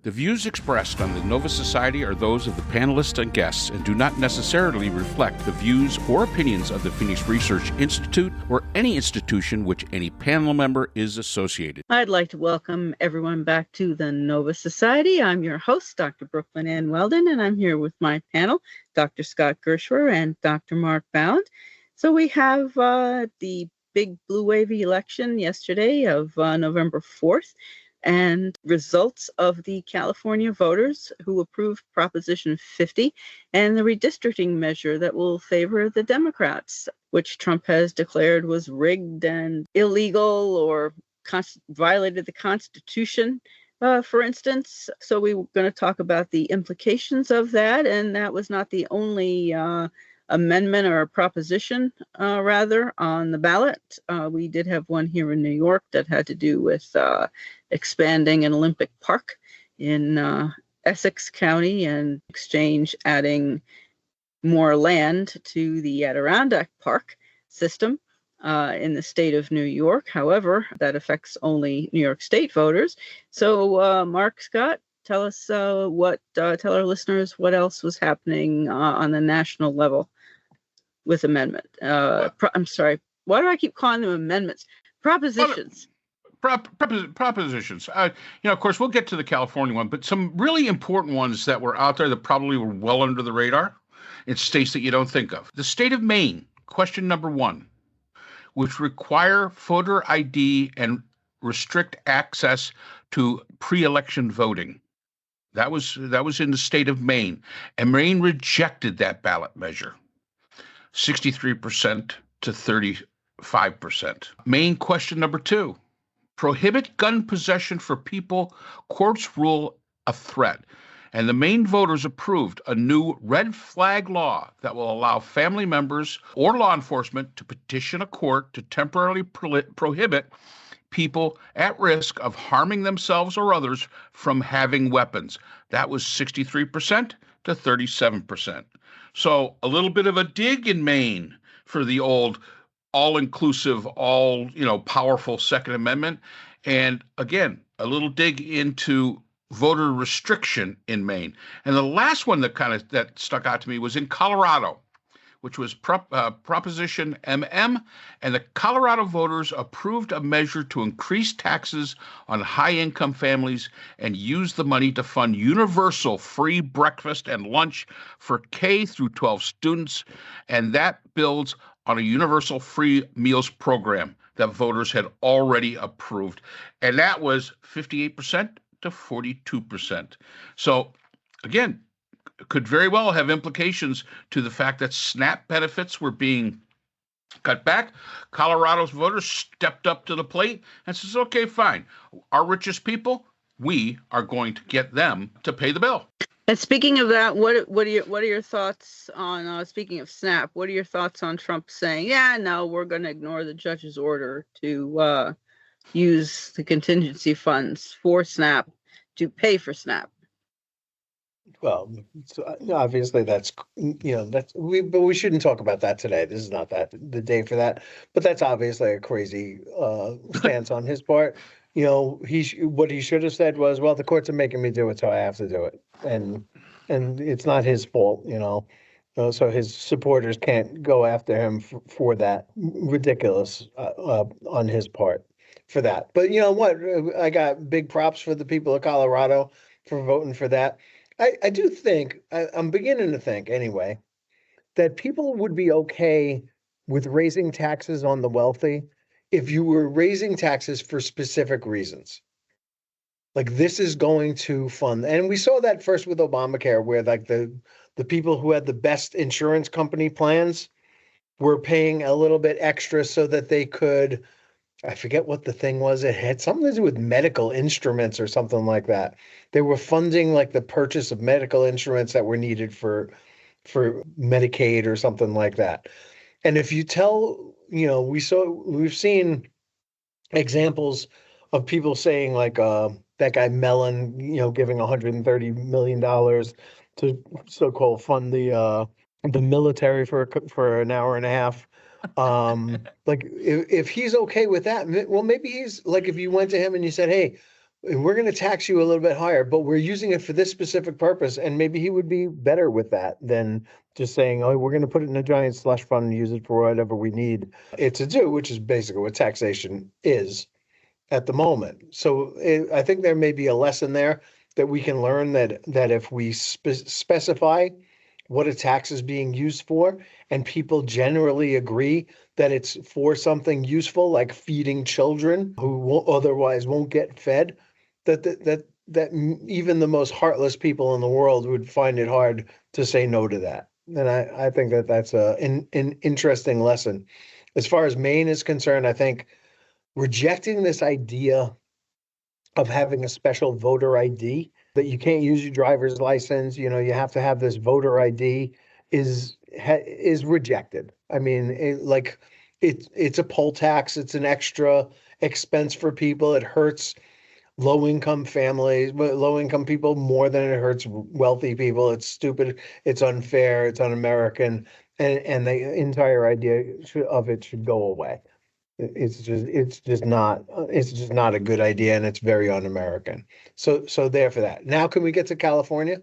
The views expressed on the Nova Society are those of the panelists and guests and do not necessarily reflect the views or opinions of the Phoenix Research Institute or any institution which any panel member is associated. I'd like to welcome everyone back to the Nova Society. I'm your host, Dr. Brooklyn Ann Weldon, and I'm here with my panel, Dr. Scott Gershwer and Dr. Mark Ballot. So we have the big blue wavy election yesterday of November 4th. And results of the California voters who approved Proposition 50 and the redistricting measure that will favor the Democrats, which Trump has declared was rigged and illegal or violated the Constitution, for instance. So we were going to talk about the implications of that, and that was not the only amendment or proposition, rather, on the ballot. We did have one here in New York that had to do with expanding an Olympic Park in Essex County and exchange adding more land to the Adirondack Park system in the state of New York. However, that affects only New York State voters. So, Mark, Scott, tell us tell our listeners what else was happening on the national level with amendment. I'm sorry. Why do I keep calling them amendments? Propositions. Propositions. Of course, we'll get to the California one, but some really important ones that were out there that probably were well under the radar in states that you don't think of. The state of Maine, question number 1, which require voter ID and restrict access to pre-election voting. That was in the state of Maine, and Maine rejected that ballot measure, 63% to 35%. Maine question number 2. Prohibit gun possession for people courts rule a threat. And the Maine voters approved a new red flag law that will allow family members or law enforcement to petition a court to temporarily prohibit people at risk of harming themselves or others from having weapons. That was 63% to 37%. So a little bit of a dig in Maine for the old all-inclusive, powerful Second Amendment. And again, a little dig into voter restriction in Maine. And the last one that stuck out to me was in Colorado, which was Proposition MM, and the Colorado voters approved a measure to increase taxes on high-income families and use the money to fund universal free breakfast and lunch for K through 12 students, and that builds on a universal free meals program that voters had already approved. And that was 58% to 42%. So, again, could very well have implications to the fact that SNAP benefits were being cut back. Colorado's voters stepped up to the plate and says, okay, fine. Our richest people, we are going to get them to pay the bill. And speaking of that, what are your thoughts on, speaking of SNAP, what are your thoughts on Trump saying, yeah, no, we're going to ignore the judge's order to use the contingency funds for SNAP to pay for SNAP? Well, obviously but we shouldn't talk about that today. This is not the day for that. But that's obviously a crazy stance on his part. What he should have said was, well, the courts are making me do it, so I have to do it. And it's not his fault, so his supporters can't go after him for that ridiculous on his part for that. But you know what? I got big props for the people of Colorado for voting for that. I do think, I'm beginning to think anyway, that people would be okay with raising taxes on the wealthy if you were raising taxes for specific reasons. Like, this is going to fund, and we saw that first with Obamacare, where like the people who had the best insurance company plans were paying a little bit extra so that they could, I forget what the thing was. It had something to do with medical instruments or something like that. They were funding like the purchase of medical instruments that were needed for Medicaid or something like that. And if you tell, we've seen examples of people saying like that guy Mellon, giving $130 million to so-called fund the military for an hour and a half. Like if he's okay with that, well, maybe he's like, if you went to him and you said, hey, and we're going to tax you a little bit higher, but we're using it for this specific purpose. And maybe he would be better with that than just saying, oh, we're going to put it in a giant slush fund and use it for whatever we need it to do, which is basically what taxation is at the moment. So I think there may be a lesson there that we can learn, that if we specify what a tax is being used for, and people generally agree that it's for something useful, like feeding children who otherwise won't get fed, that even the most heartless people in the world would find it hard to say no to that. And I think that that's an interesting lesson. As far as Maine is concerned, I think rejecting this idea of having a special voter ID, that you can't use your driver's license, you have to have this voter ID, is rejected. I mean, it's a poll tax. It's an extra expense for people. It hurts low-income families, low-income people more than it hurts wealthy people. It's stupid. It's unfair. It's un-American, and the entire idea of it should go away. It's just not a good idea, and it's very un-American. So there for that. Now, can we get to California?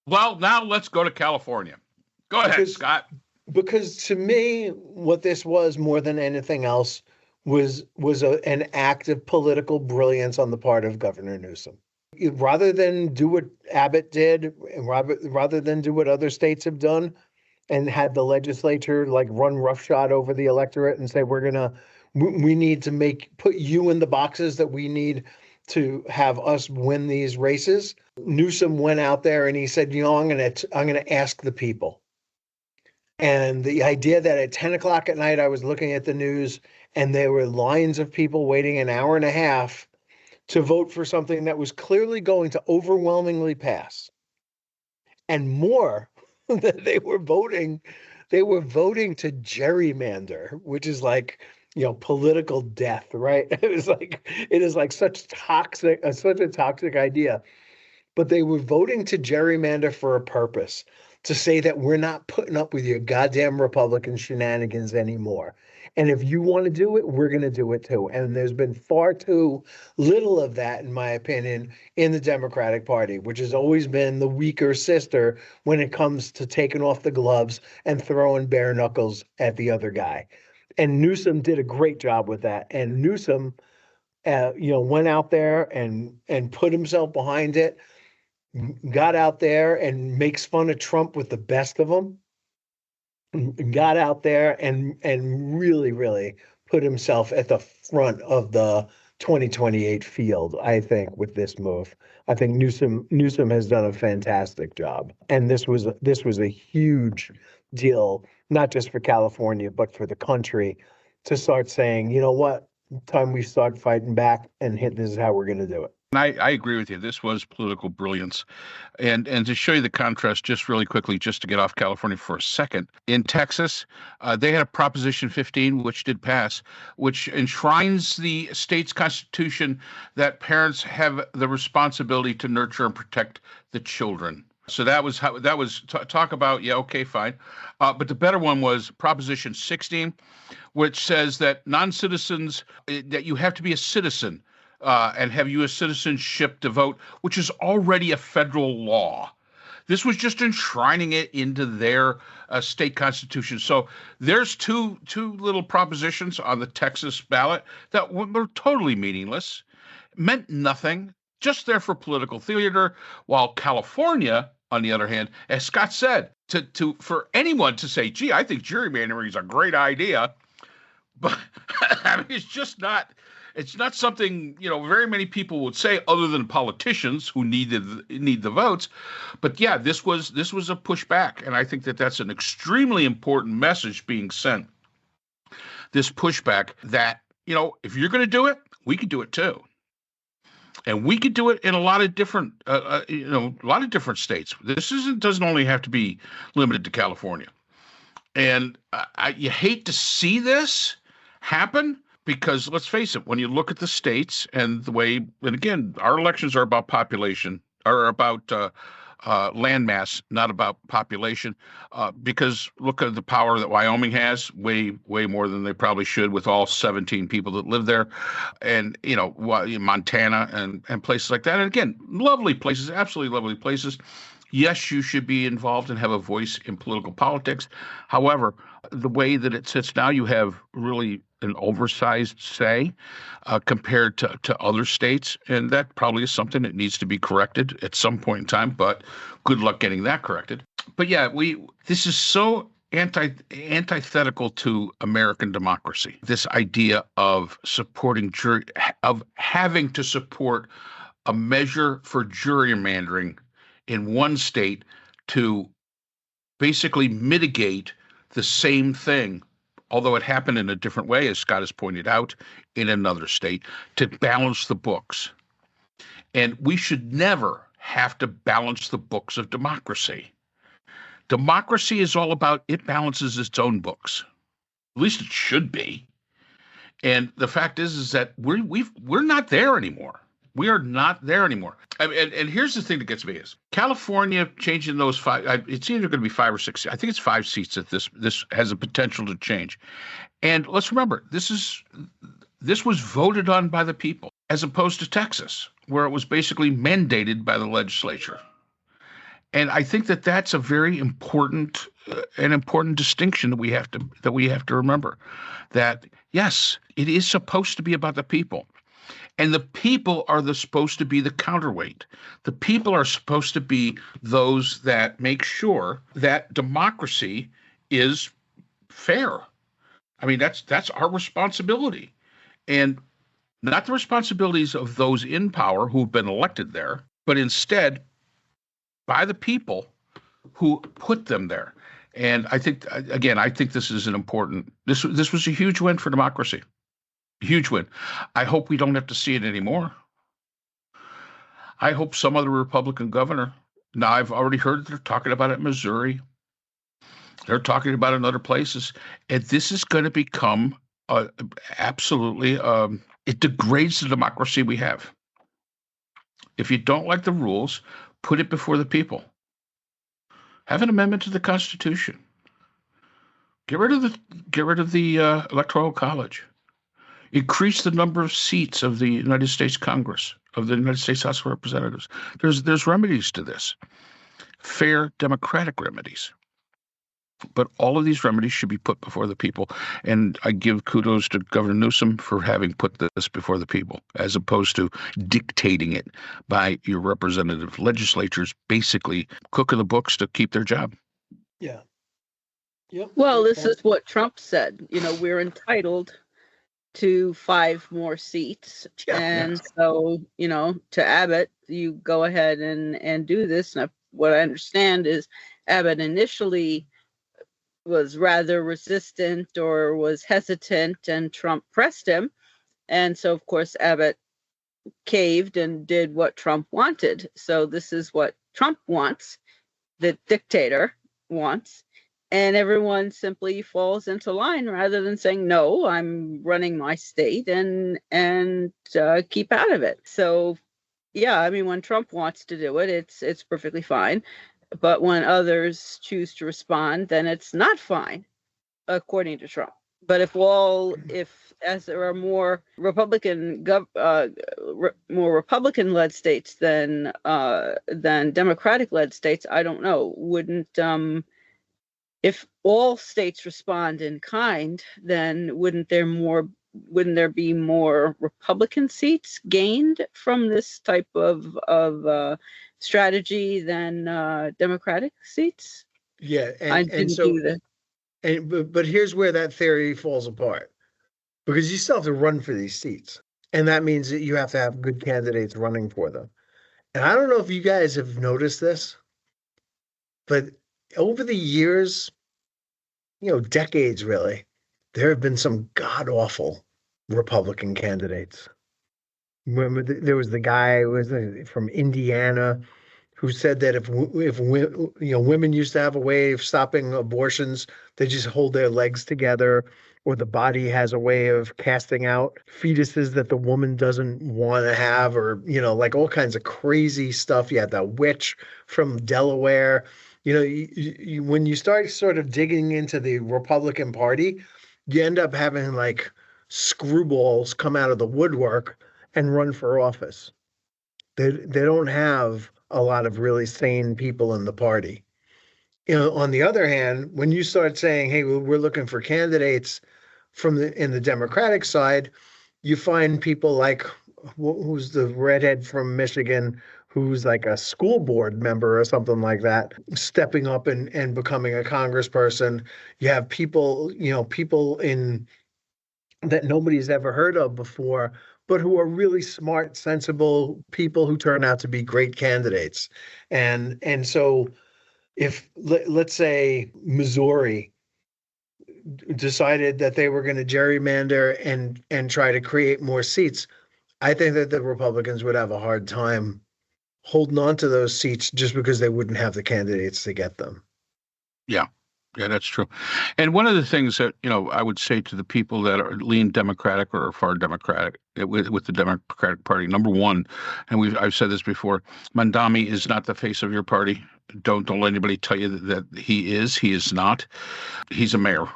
Well, now let's go to California. Go ahead, Scott. Because to me, what this was more than anything else was an act of political brilliance on the part of Governor Newsom. Rather than do what Abbott did, and rather than do what other states have done, and had the legislature run roughshod over the electorate and say, we need to put you in the boxes that we need to have us win these races. Newsom went out there and he said, I'm going to ask the people. And the idea that at 10 o'clock at night, I was looking at the news and there were lines of people waiting an hour and a half to vote for something that was clearly going to overwhelmingly pass. And more, that they were voting to gerrymander, which is political death, right? It is such a toxic idea. But they were voting to gerrymander for a purpose, to say that we're not putting up with your goddamn Republican shenanigans anymore. And if you want to do it, we're going to do it too. And there's been far too little of that, in my opinion, in the Democratic Party, which has always been the weaker sister when it comes to taking off the gloves and throwing bare knuckles at the other guy. And Newsom did a great job with that. And Newsom, went out there and put himself behind it, got out there and makes fun of Trump with the best of them. Got out there and really, really put himself at the front of the 2028 field, I think, with this move. I think Newsom has done a fantastic job. And this was a huge deal, not just for California, but for the country, to start saying, you know what, time we start fighting back, and this is how we're going to do it. And I agree with you. This was political brilliance. And to show you the contrast just really quickly, just to get off California for a second, in Texas, they had a Proposition 15, which did pass, which enshrines the state's constitution that parents have the responsibility to nurture and protect the children. So that was talk about, yeah, okay, fine. But the better one was Proposition 16, which says that non-citizens, that you have to be a citizen and have U.S. citizenship to vote, which is already a federal law. This was just enshrining it into their state constitution. So there's two little propositions on the Texas ballot that were totally meaningless, meant nothing, just there for political theater, while California, on the other hand, as Scott said, for anyone to say, gee, I think gerrymandering is a great idea, but I mean, it's not something, very many people would say, other than politicians who need the votes. But yeah, this was a pushback, and I think that that's an extremely important message being sent. This pushback that, if you're going to do it, we can do it too. And we could do it in a lot of different, states. This doesn't only have to be limited to California. And you hate to see this happen, because let's face it, when you look at the states and the way, and again, our elections are about population, or about land mass, not about population, because look at the power that Wyoming has, way more than they probably should, with all 17 people that live there, and Montana and places like that. And again, lovely places, absolutely lovely places. Yes, you should be involved and have a voice in political politics. However, the way that it sits now, you have really an oversized say compared to other states, and that probably is something that needs to be corrected at some point in time. But good luck getting that corrected. But yeah, this is so antithetical to American democracy. This idea of supporting of having to support a measure for gerrymandering in one state to basically mitigate the same thing, although it happened in a different way, as Scott has pointed out, in another state, to balance the books. And we should never have to balance the books of democracy. Democracy is all about it balances its own books. At least it should be. And the fact is that we're not there anymore. We are not there anymore. And here's the thing that gets me is California changing those five. It's either going to be 5 or 6. I think it's 5 seats that this has a potential to change. And let's remember, this was voted on by the people, as opposed to Texas, where it was basically mandated by the legislature. And I think that that's a very important distinction that we have to remember. That yes, it is supposed to be about the people. And the people are supposed to be the counterweight. The people are supposed to be those that make sure that democracy is fair. I mean, that's our responsibility, and not the responsibilities of those in power who've been elected there, but instead by the people who put them there. And I think, again, this is this was a huge win for democracy. Huge win. I hope we don't have to see it anymore. I hope some other Republican governor. Now, I've already heard they're talking about it in Missouri. They're talking about it in other places. And this is going to become absolutely, it degrades the democracy we have. If you don't like the rules, put it before the people. Have an amendment to the Constitution. Get rid of the Electoral College. Increase the number of seats of the United States Congress, of the United States House of Representatives. There's remedies to this, fair democratic remedies. But all of these remedies should be put before the people. And I give kudos to Governor Newsom for having put this before the people, as opposed to dictating it by your representative legislatures, basically cooking the books to keep their job. Yeah. Yep. Well, this is what Trump said. We're entitled to 5 more seats. So, to Abbott, you go ahead and do this. And what I understand is Abbott initially was rather resistant or was hesitant, and Trump pressed him. And so, of course, Abbott caved and did what Trump wanted. So this is what Trump wants, the dictator wants. And everyone simply falls into line rather than saying, no, I'm running my state and keep out of it. So, yeah, I mean, when Trump wants to do it, it's perfectly fine. But when others choose to respond, then it's not fine, according to Trump. But as there are more Republican-led states than Democratic-led states, I don't know. If all states respond in kind, then wouldn't there be more Republican seats gained from this type of strategy than Democratic seats? Yeah, but here's where that theory falls apart, because you still have to run for these seats, and that means that you have to have good candidates running for them. And I don't know if you guys have noticed this, but over the years, decades really, there have been some god-awful Republican candidates. Remember, there was the guy from Indiana who said that if women used to have a way of stopping abortions, they just hold their legs together. or the body has a way of casting out fetuses that the woman doesn't want to have, or, like all kinds of crazy stuff. You had that witch from Delaware. When you start sort of digging into the Republican Party, you end up having like screwballs come out of the woodwork and run for office. They don't have a lot of really sane people in the party. On the other hand, when you start saying, hey, we're looking for candidates in the Democratic side, you find people like, who's the redhead from Michigan, who's like a school board member or something like that, stepping up and becoming a congressperson. You have people in that nobody's ever heard of before, but who are really smart, sensible people who turn out to be great candidates. And so if, let's say, Missouri decided that they were going to gerrymander and try to create more seats, I think that the Republicans would have a hard time holding on to those seats just because they wouldn't have the candidates to get them. Yeah, that's true. And one of the things that, I would say to the people that are lean Democratic or far Democratic with the Democratic Party, number one, and I've said this before, Mandami is not the face of your party. Don't let anybody tell you that he is. He is not. He's a mayor.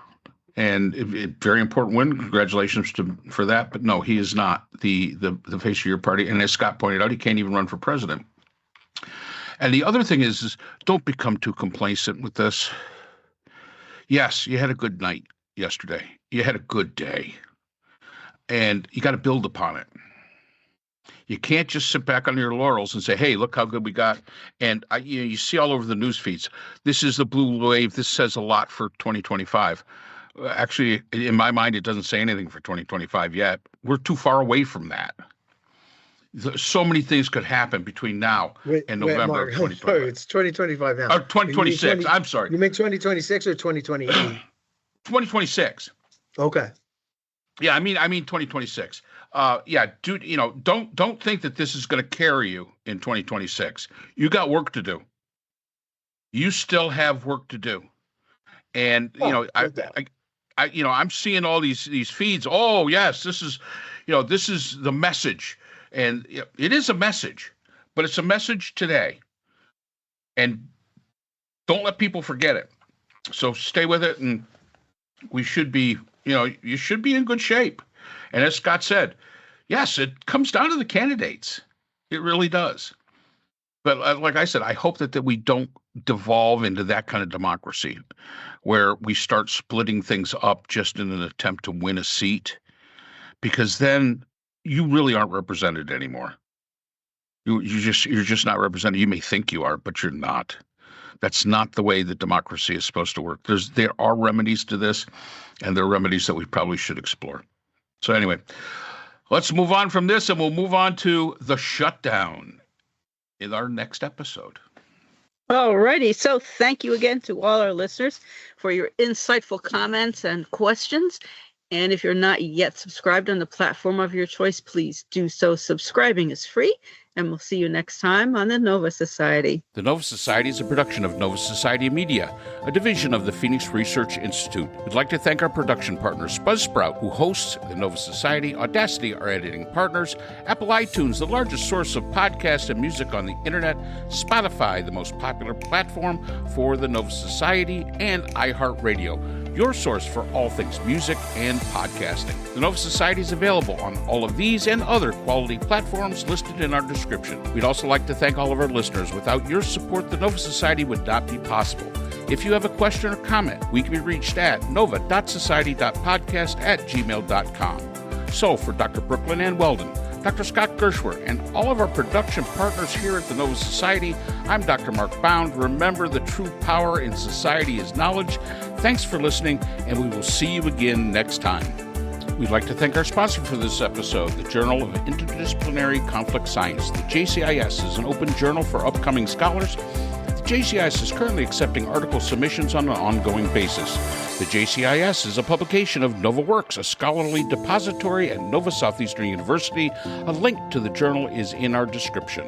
And very important win. Congratulations for that. But no, he is not the face of your party. And as Scott pointed out, he can't even run for president. And the other thing is don't become too complacent with this. Yes, you had a good night yesterday. You had a good day. And you got to build upon it. You can't just sit back on your laurels and say, hey, look how good we got. And you see all over the news feeds, this is the blue wave. This says a lot for 2025. Actually, in my mind, it doesn't say anything for 2025 yet. We're too far away from that. So many things could happen between now and November Mark, of 2025. It's 2025 now. Or 2026. I'm sorry. You mean 2026 or 2028? 2026. Okay. Yeah, I mean 2026. Dude, don't think that this is going to carry you in 2026. You got work to do. You still have work to do. And I'm seeing all these feeds. Oh, yes, this is the message. And it is a message, but it's a message today. And don't let people forget it. So stay with it, and we should be, you should be in good shape. And as Scott said, yes, it comes down to the candidates. It really does. But like I said, I hope that we don't devolve into that kind of democracy where we start splitting things up just in an attempt to win a seat, because then you really aren't represented anymore. You're just not represented. You may think you are, but you're not. That's not the way that democracy is supposed to work. There are remedies to this, and there are remedies that we probably should explore. So anyway, let's move on from this, and we'll move on to the shutdown in our next episode. Alrighty, so thank you again to all our listeners for your insightful comments and questions. And if you're not yet subscribed on the platform of your choice, please do so. Subscribing is free, and we'll see you next time on the Nova Society. The Nova Society is a production of Nova Society Media, a division of the Phoenix Research Institute. We'd like to thank our production partners, Buzzsprout, who hosts the Nova Society, Audacity, our editing partners, Apple iTunes, the largest source of podcasts and music on the internet, Spotify, the most popular platform for the Nova Society, and iHeartRadio, your source for all things music and podcasting. The Nova Society is available on all of these and other quality platforms listed in our description. We'd also like to thank all of our listeners. Without your support, the Nova Society would not be possible. If you have a question or comment, we can be reached at nova.society.podcast@gmail.com. So for Dr. Brooklyn Ann Weldon, Dr. Scott Gershwer, and all of our production partners here at the Nova Society, I'm Dr. Mark Bound. Remember, the true power in society is knowledge. Thanks for listening, and we will see you again next time. We'd like to thank our sponsor for this episode, the Journal of Interdisciplinary Conflict Science. The JCIS is an open journal for upcoming scholars. The JCIS is currently accepting article submissions on an ongoing basis. The JCIS is a publication of NovaWorks, a scholarly depository at Nova Southeastern University. A link to the journal is in our description.